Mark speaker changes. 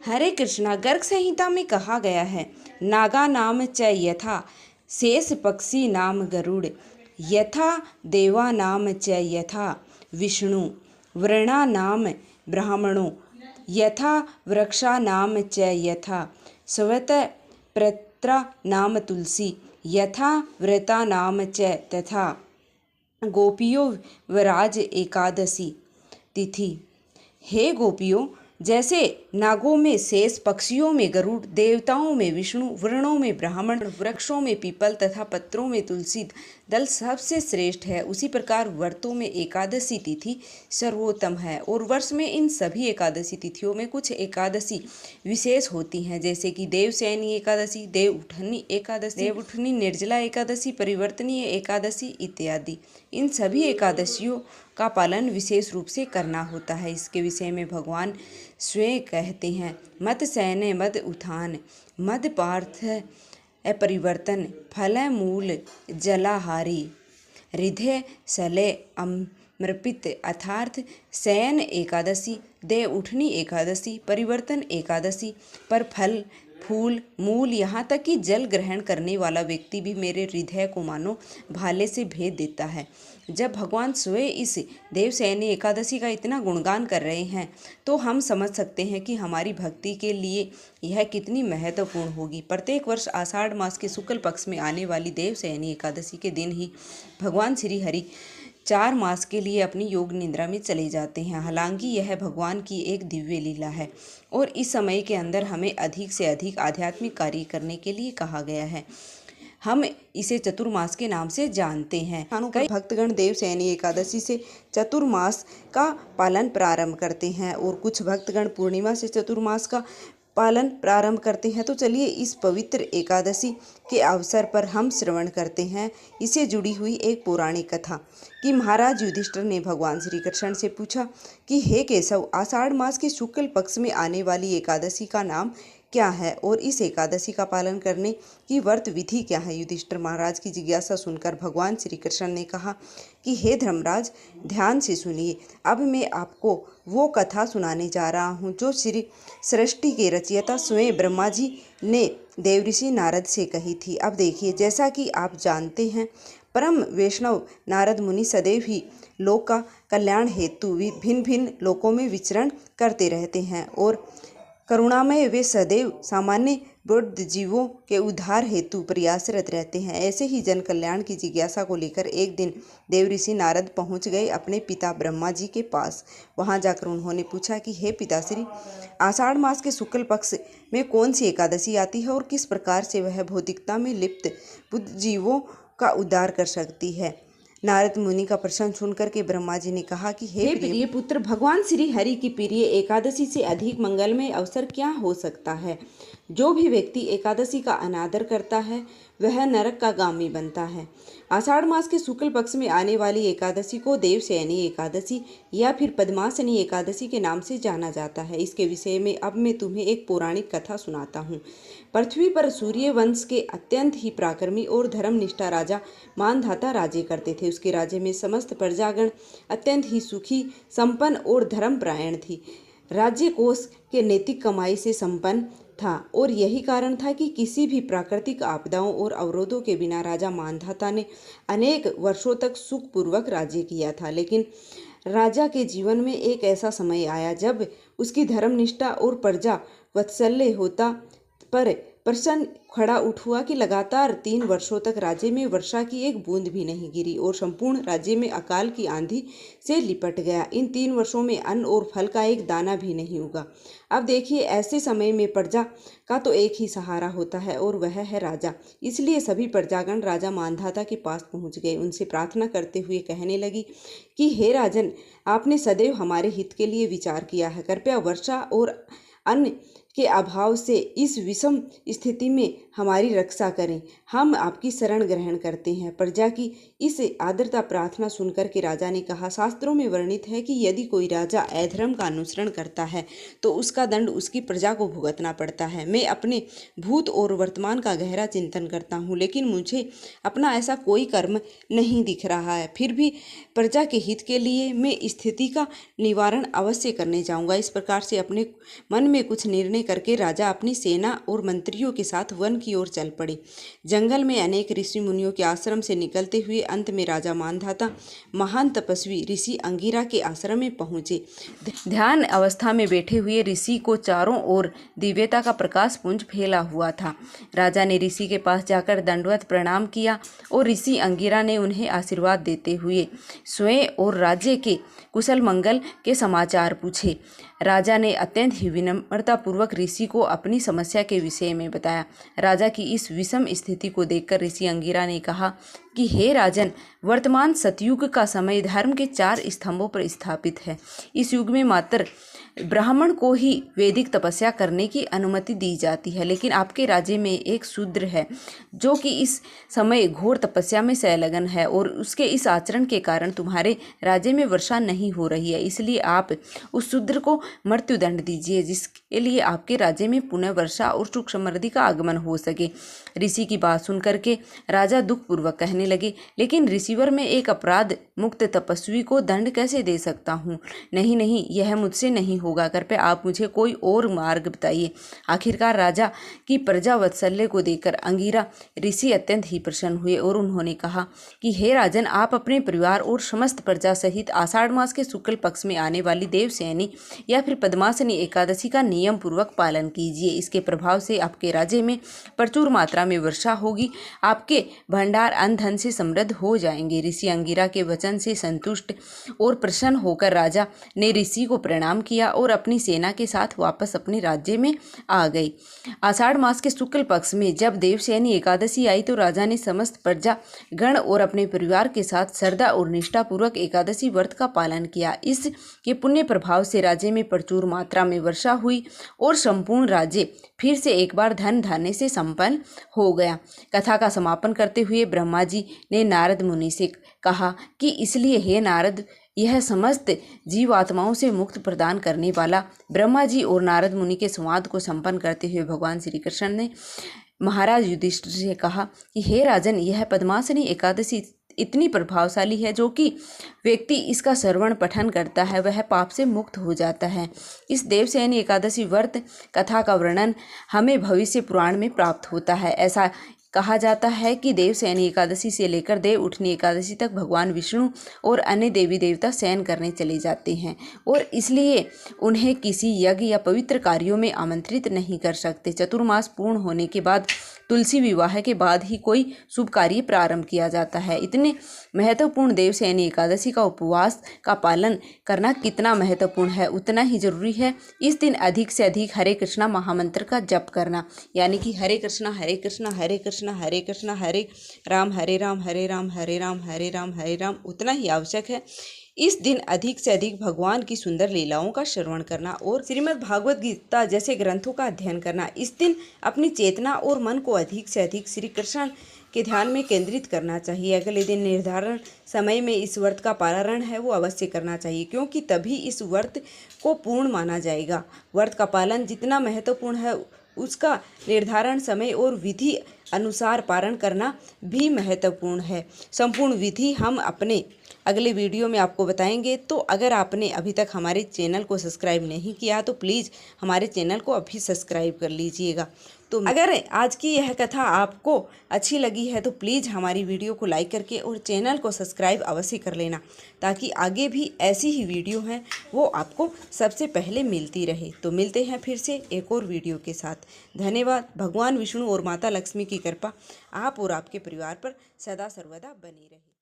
Speaker 1: हरे कृष्णा गर्ग संहिता में कहा गया है, नागा नाम च यथा शेष पक्षी नाम गरुड़, यथा देवा नाम च यथा विष्णु, वृणा नाम ब्राह्मणों, यथा वृक्षा नाम च यथा स्वत प्रत्रा नाम तुलसी, यथा व्रता नाम च तथा गोपियों विराज एकादशी तिथि। हे गोपियों, जैसे नागों में शेष, पक्षियों में गरुड़, देवताओं में विष्णु, वृणों में ब्राह्मण, वृक्षों में पीपल तथा पत्रों में तुलसी दल सबसे श्रेष्ठ है, उसी प्रकार व्रतों में एकादशी तिथि सर्वोत्तम है। और वर्ष में इन सभी एकादशी तिथियों में कुछ एकादशी विशेष होती हैं, जैसे कि देवशयनी एकादशी, देवउठनी एकादशी, देवउठनी निर्जला एकादशी, परिवर्तनीय एकादशी इत्यादि। इन सभी एकादशियों का पालन विशेष रूप से करना होता है। इसके विषय में भगवान स्वयं कहते हैं, मत शयन मद उत्थान, मद पार्थ अपरिवर्तन, फल मूल जलाहारी, हृदय सले अमृपित। अर्थात शयन एकादशी, देव उठनी एकादशी, परिवर्तन एकादशी पर फल फूल मूल यहाँ तक कि जल ग्रहण करने वाला व्यक्ति भी मेरे हृदय को मानो भाले से भेद देता है। जब भगवान स्वयं इस देवशयनी एकादशी का इतना गुणगान कर रहे हैं तो हम समझ सकते हैं कि हमारी भक्ति के लिए यह कितनी महत्वपूर्ण होगी। प्रत्येक वर्ष आषाढ़ मास के शुक्ल पक्ष में आने वाली देवशयनी एकादशी के दिन ही भगवान श्री हरि 4 मास के लिए अपनी योग निद्रा में चले जाते हैं। हालांकि यह भगवान की एक दिव्य लीला है और इस समय के अंदर हमें अधिक से अधिक आध्यात्मिक कार्य करने के लिए कहा गया है। हम इसे चतुर्मास के नाम से जानते हैं। कई भक्तगण देवशयनी एकादशी से चतुर्मास का पालन प्रारंभ करते हैं और कुछ भक्तगण पूर्णिमा से चतुर्मास का पालन प्रारंभ करते हैं। तो चलिए इस पवित्र एकादशी के अवसर पर हम श्रवण करते हैं इससे जुड़ी हुई एक पौराणिक कथा कि महाराज युधिष्ठिर ने भगवान श्री कृष्ण से पूछा कि हे केशव, आषाढ़ मास के शुक्ल पक्ष में आने वाली एकादशी का नाम क्या है और इस एकादशी का पालन करने की व्रत विधि क्या है। युधिष्ठिर महाराज की जिज्ञासा सुनकर भगवान श्री कृष्ण ने कहा कि हे धर्मराज, ध्यान से सुनिए। अब मैं आपको वो कथा सुनाने जा रहा हूँ जो श्री सृष्टि के रचयिता स्वयं ब्रह्मा जी ने देवऋषि नारद से कही थी। अब देखिए, जैसा कि आप जानते हैं, परम वैष्णव नारद मुनि सदैव ही लोक का कल्याण हेतु भिन्न भिन्न लोकों में विचरण करते रहते हैं और करुणामय वे सदैव सामान्य बुद्ध जीवों के उद्धार हेतु प्रयासरत रहते हैं। ऐसे ही जन कल्याण की जिज्ञासा को लेकर एक दिन देवऋषि नारद पहुंच गए अपने पिता ब्रह्मा जी के पास। वहां जाकर उन्होंने पूछा कि हे पिताश्री, आषाढ़ मास के शुक्ल पक्ष में कौन सी एकादशी आती है और किस प्रकार से वह भौतिकता में लिप्त बुद्ध जीवों का उद्धार कर सकती है। नारद मुनि का प्रश्न सुनकर के ब्रह्मा जी ने कहा कि हे प्रिय पुत्र, भगवान श्री हरि की प्रिय एकादशी से अधिक मंगलमय अवसर क्या हो सकता है। जो भी व्यक्ति एकादशी का अनादर करता है वह नरक का गामी बनता है। आषाढ़ मास के शुक्ल पक्ष में आने वाली एकादशी को देवशयनी एकादशी या फिर पद्मासनी एकादशी के नाम से जाना जाता है। इसके विषय में अब मैं तुम्हें एक पौराणिक कथा सुनाता हूँ। पृथ्वी पर सूर्य वंश के अत्यंत ही पराक्रमी और धर्मनिष्ठा राजा मानधाता राज्य करते थे। उसके राज्य में समस्त प्रजागण अत्यंत ही सुखी, संपन्न और धर्मपरायण थी। राज्य कोष के नैतिक कमाई से संपन्न था और यही कारण था कि किसी भी प्राकृतिक आपदाओं और अवरोधों के बिना राजा मानधाता ने अनेक वर्षों तक सुखपूर्वक राज्य किया था। लेकिन राजा के जीवन में एक ऐसा समय आया जब उसकी धर्मनिष्ठा और प्रजा वात्सल्य होता पर प्रश्न खड़ा उठ हुआ कि लगातार 3 वर्षों तक राज्य में वर्षा की एक बूंद भी नहीं गिरी और संपूर्ण राज्य में अकाल की आंधी से लिपट गया। इन 3 वर्षों में अन्न और फल का एक दाना भी नहीं उगा। अब देखिए, ऐसे समय में प्रजा का तो एक ही सहारा होता है और वह है राजा। इसलिए सभी प्रजागण राजा मानधाता के पास पहुंच गए। उनसे प्रार्थना करते हुए कहने लगी कि हे राजन, आपने सदैव हमारे हित के लिए विचार किया है। कृपया वर्षा और अन्न के अभाव से इस विषम स्थिति में हमारी रक्षा करें। हम आपकी शरण ग्रहण करते हैं। प्रजा की इस आदरता प्रार्थना सुनकर के राजा ने कहा, शास्त्रों में वर्णित है कि यदि कोई राजा अधर्म का अनुसरण करता है तो उसका दंड उसकी प्रजा को भुगतना पड़ता है। मैं अपने भूत और वर्तमान का गहरा चिंतन करता हूँ, लेकिन मुझे अपना ऐसा कोई कर्म नहीं दिख रहा है। फिर भी प्रजा के हित के लिए मैं स्थिति का निवारण अवश्य करने जाऊँगा। इस प्रकार से अपने मन में कुछ निर्णय निर्णय करके राजा अपनी सेना और मंत्रियों के साथ वन की ओर चल पड़े। जंगल में अनेक ऋषि मुनियों के आश्रम से निकलते हुए अंत में राजा मानधाता महान तपस्वी ऋषि अंगिरा के आश्रम में पहुंचे। ध्यान अवस्था में बैठे हुए ऋषि को चारों ओर दिव्यता का प्रकाश पुंज फैला हुआ था। राजा ने ऋषि के पास जाकर दंडवत प्रणाम किया और ऋषि अंगिरा ने उन्हें आशीर्वाद देते हुए स्वयं और राज्य के कुशल मंगल के समाचार पूछे। राजा ने अत्यंत ही विनम्रतापूर्वक ऋषि को अपनी समस्या के विषय में बताया। राजा की इस विषम स्थिति को देखकर ऋषि अंगिरा ने कहा कि हे राजन, वर्तमान सतयुग का समय धर्म के 4 स्तंभों पर स्थापित है। इस युग में मात्र ब्राह्मण को ही वैदिक तपस्या करने की अनुमति दी जाती है, लेकिन आपके राज्य में एक शूद्र है जो कि इस समय घोर तपस्या में संलग्न है और उसके इस आचरण के कारण तुम्हारे राज्य में वर्षा नहीं हो रही है। इसलिए आप उस शूद्र को मृत्युदंड दीजिए, जिसके लिए आपके राज्य में पुनः वर्षा और सुख समृद्धि का आगमन हो सके। ऋषि की बात सुनकर के राजा दुखपूर्वक कहने लगे, लेकिन ऋषिवर में एक अपराध मुक्त तपस्वी को दंड कैसे दे सकता हूँ? नहीं नहीं, यह मुझसे नहीं होगा। कृपया आप मुझे कोई और मार्ग बताइए। आखिरकार राजा की प्रजा वात्सल्य को देखकर अंगिरा ऋषि अत्यंत ही प्रसन्न हुए और उन्होंने कहा कि हे राजन, आप अपने परिवार और समस्त प्रजा सहित आषाढ़ मास के शुक्ल पक्ष में आने वाली देवशयनी या फिर पद्मासनी एकादशी का नियम पूर्वक पालन कीजिए। इसके प्रभाव से आपके राज्य में प्रचुर मात्रा में वर्षा होगी, आपके भंडार अन्न धन से समृद्ध हो जाएंगे। ऋषि अंगिरा के वचन से संतुष्ट और प्रसन्न होकर राजा ने ऋषि को प्रणाम किया और अपनी सेना के साथ वापस अपने राज्य में आ गई। आषाढ़ मास के शुक्ल पक्ष में जब देवशयनी एकादशी आई तो राजा ने समस्त प्रजा गण और अपने परिवार के साथ श्रद्धा और निष्ठा पूर्वक एकादशी व्रत का पालन किया। इसके पुण्य प्रभाव से राज्य में प्रचुर मात्रा में वर्षा हुई और संपूर्ण राज्य फिर से एक बार धन धान्य से संपन्न हो गया। कथा का समापन करते हुए ब्रह्मा जी ने नारद मुनि से कहा कि इसलिए हे नारद, यह समस्त जीवात्माओं से मुक्त प्रदान करने वाला ब्रह्मा जी और नारद मुनि के संवाद को संपन्न करते हुए भगवान श्री कृष्ण ने महाराज युधिष्ठिर से कहा कि हे राजन, यह पद्मासनी एकादशी इतनी प्रभावशाली है जो कि व्यक्ति इसका श्रवण पठन करता है वह पाप से मुक्त हो जाता है। इस देवशयनी एकादशी व्रत कथा का वर्णन हमें भविष्य पुराण में प्राप्त होता है। ऐसा कहा जाता है कि देवशयनी एकादशी से लेकर देव उठनी एकादशी तक भगवान विष्णु और अन्य देवी देवता शयन करने चले जाते हैं और इसलिए उन्हें किसी यज्ञ या पवित्र कार्यों में आमंत्रित नहीं कर सकते। चतुर्मास पूर्ण होने के बाद तुलसी विवाह के बाद ही कोई शुभ कार्य प्रारंभ किया जाता है। इतने महत्वपूर्ण देवशयनी एकादशी का उपवास का पालन करना कितना महत्वपूर्ण है, उतना ही जरूरी है इस दिन अधिक से अधिक हरे कृष्णा महामंत्र का जप करना, यानी कि हरे कृष्णा हरे कृष्णा हरे कृष्णा हरे कृष्णा हरे राम हरे राम हरे राम हरे राम हरे राम हरे राम उतना ही आवश्यक है। इस दिन अधिक से अधिक भगवान की सुंदर लीलाओं का श्रवण करना और श्रीमद् भागवत गीता जैसे ग्रंथों का अध्ययन करना। इस दिन अपनी चेतना और मन को अधिक से अधिक श्री कृष्ण के ध्यान में केंद्रित करना चाहिए। अगले दिन निर्धारण समय में इस व्रत का पारण है वो अवश्य करना चाहिए, क्योंकि तभी इस व्रत को पूर्ण माना जाएगा। व्रत का पालन जितना महत्वपूर्ण है उसका निर्धारण समय और विधि अनुसार पारण करना भी महत्वपूर्ण है। संपूर्ण विधि हम अपने अगले वीडियो में आपको बताएंगे। तो अगर आपने अभी तक हमारे चैनल को सब्सक्राइब नहीं किया तो प्लीज़ हमारे चैनल को अभी सब्सक्राइब कर लीजिएगा। तो अगर आज की यह कथा आपको अच्छी लगी है तो प्लीज़ हमारी वीडियो को लाइक करके और चैनल को सब्सक्राइब अवश्य कर लेना, ताकि आगे भी ऐसी ही वीडियो हैं वो आपको सबसे पहले मिलती रहे। तो मिलते हैं फिर से एक और वीडियो के साथ। धन्यवाद। भगवान विष्णु और माता लक्ष्मी की कृपा आप और आपके परिवार पर सदा सर्वदा बनी रहे।